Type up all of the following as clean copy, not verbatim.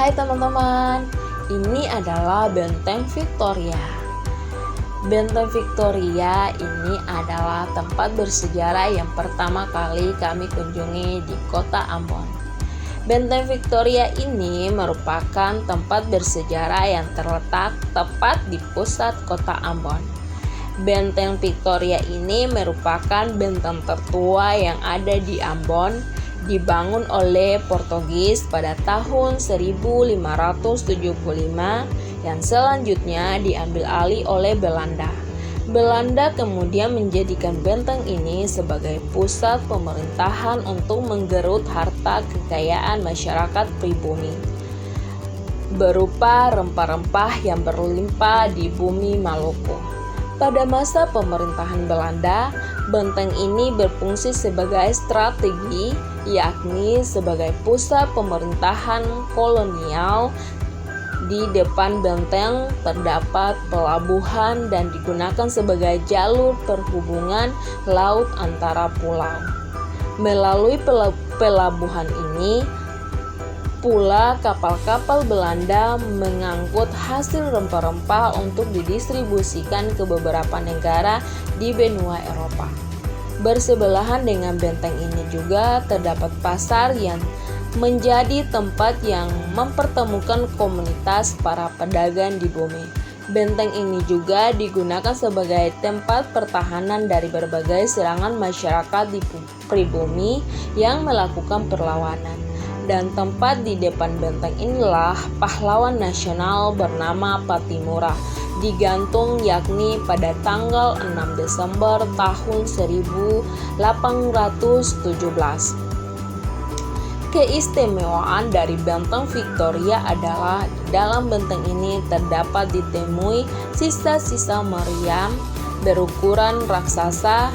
Hai teman-teman, ini adalah Benteng Victoria. Benteng Victoria ini adalah tempat bersejarah yang pertama kali kami kunjungi di kota Ambon. Benteng Victoria ini merupakan tempat bersejarah yang terletak tepat di pusat kota Ambon. Benteng Victoria ini merupakan benteng tertua yang ada di Ambon, dibangun oleh Portugis pada tahun 1575 yang selanjutnya diambil alih oleh Belanda. Belanda kemudian menjadikan benteng ini sebagai pusat pemerintahan untuk menggerut harta kekayaan masyarakat pribumi berupa rempah-rempah yang berlimpah di bumi Maluku. Pada masa pemerintahan Belanda, benteng ini berfungsi sebagai strategi, yakni sebagai pusat pemerintahan kolonial. Di depan benteng terdapat pelabuhan dan digunakan sebagai jalur perhubungan laut antara pulau. Melalui pelabuhan ini pula kapal-kapal Belanda mengangkut hasil rempah-rempah untuk didistribusikan ke beberapa negara di benua Eropa. Bersebelahan dengan benteng ini juga terdapat pasar yang menjadi tempat yang mempertemukan komunitas para pedagang di bumi. Benteng ini juga digunakan sebagai tempat pertahanan dari berbagai serangan masyarakat di pribumi yang melakukan perlawanan. Dan tempat di depan benteng inilah pahlawan nasional bernama Patimura digantung, yakni pada tanggal 6 Desember tahun 1817. Keistimewaan dari benteng Victoria adalah di dalam benteng ini terdapat ditemui sisa-sisa meriam berukuran raksasa.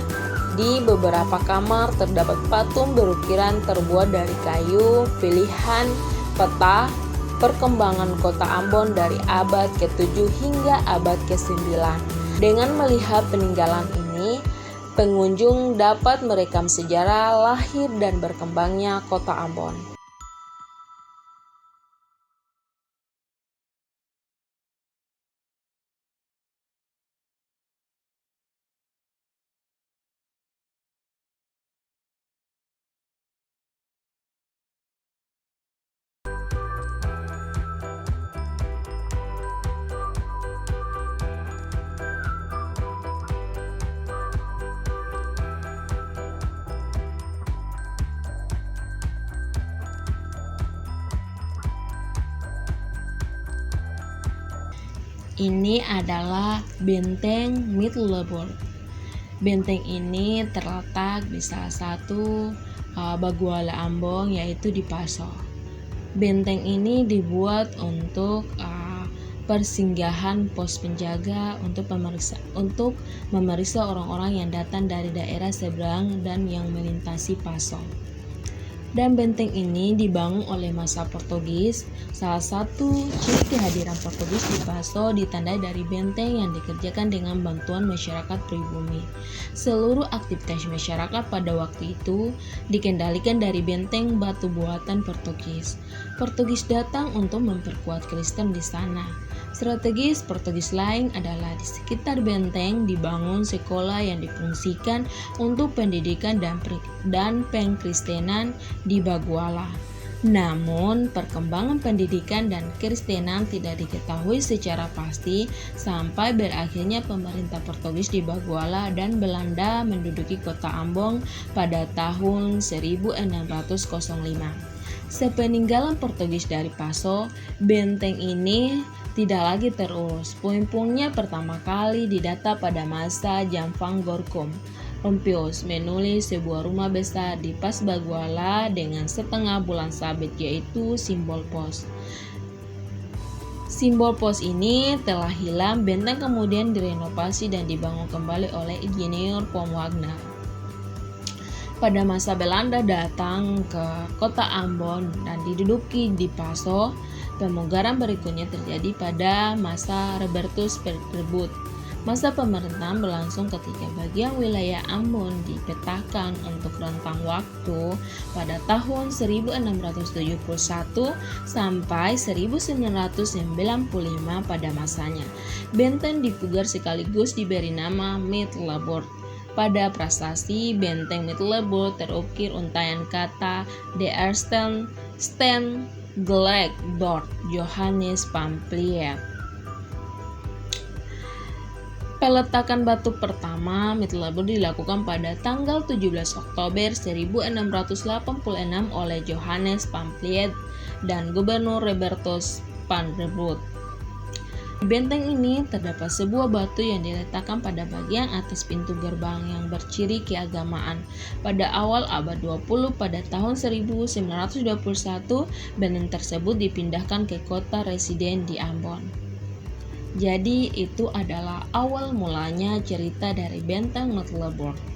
Di beberapa kamar terdapat patung berukiran terbuat dari kayu, pilihan peta perkembangan kota Ambon dari abad ke-7 hingga abad ke-9. Dengan melihat peninggalan ini, pengunjung dapat merekam sejarah lahir dan berkembangnya kota Ambon. Ini adalah Benteng Middelburg. Benteng ini terletak di salah satu Baguala Ambon, yaitu di Paso. Benteng ini dibuat untuk persinggahan pos penjaga untuk memeriksa orang-orang yang datang dari daerah seberang dan yang melintasi Paso. Dan benteng ini dibangun oleh masa Portugis. Salah satu ciri kehadiran Portugis di Paso ditandai dari benteng yang dikerjakan dengan bantuan masyarakat pribumi. Seluruh aktivitas masyarakat pada waktu itu dikendalikan dari benteng batu buatan Portugis. Portugis datang untuk memperkuat Kristen di sana. Strategis Portugis lain adalah di sekitar benteng dibangun sekolah yang difungsikan untuk pendidikan dan pengkristenan di Baguala. Namun, perkembangan pendidikan dan Kristenan tidak diketahui secara pasti sampai berakhirnya pemerintah Portugis di Baguala dan Belanda menduduki kota Ambon pada tahun 1605. Sepeninggalan Portugis dari Paso, benteng ini tidak lagi terurus. Puing-puingnya pertama kali didata pada masa Jamvang Gorkom. Rompios menulis sebuah rumah besar di Pas Baguala dengan setengah bulan sabit, yaitu simbol pos. Simbol pos ini telah hilang. Benteng kemudian direnovasi dan dibangun kembali oleh insinyur Pom Wagner. Pada masa Belanda datang ke kota Ambon dan diduduki di Paso, pemugaran berikutnya terjadi pada masa Robertus Verwoerd. Masa pemerintahan berlangsung ketika bagian wilayah Ambon dipetakan untuk rentang waktu pada tahun 1671 sampai 1995 pada masanya. Benteng dipugar sekaligus diberi nama Middelburg. Pada prasasti benteng Middelburg terukir untaian kata De Eerste Steen Gelegd door Johannes Pamphilj. Peletakan batu pertama Middelburg dilakukan pada tanggal 17 Oktober 1686 oleh Johannes Pamphilj dan Gubernur Robertus van der Boot. Di benteng ini terdapat sebuah batu yang diletakkan pada bagian atas pintu gerbang yang berciri keagamaan. Pada awal abad 20 pada tahun 1921, benteng tersebut dipindahkan ke kota residen di Ambon. Jadi itu adalah awal mulanya cerita dari benteng Middelburg.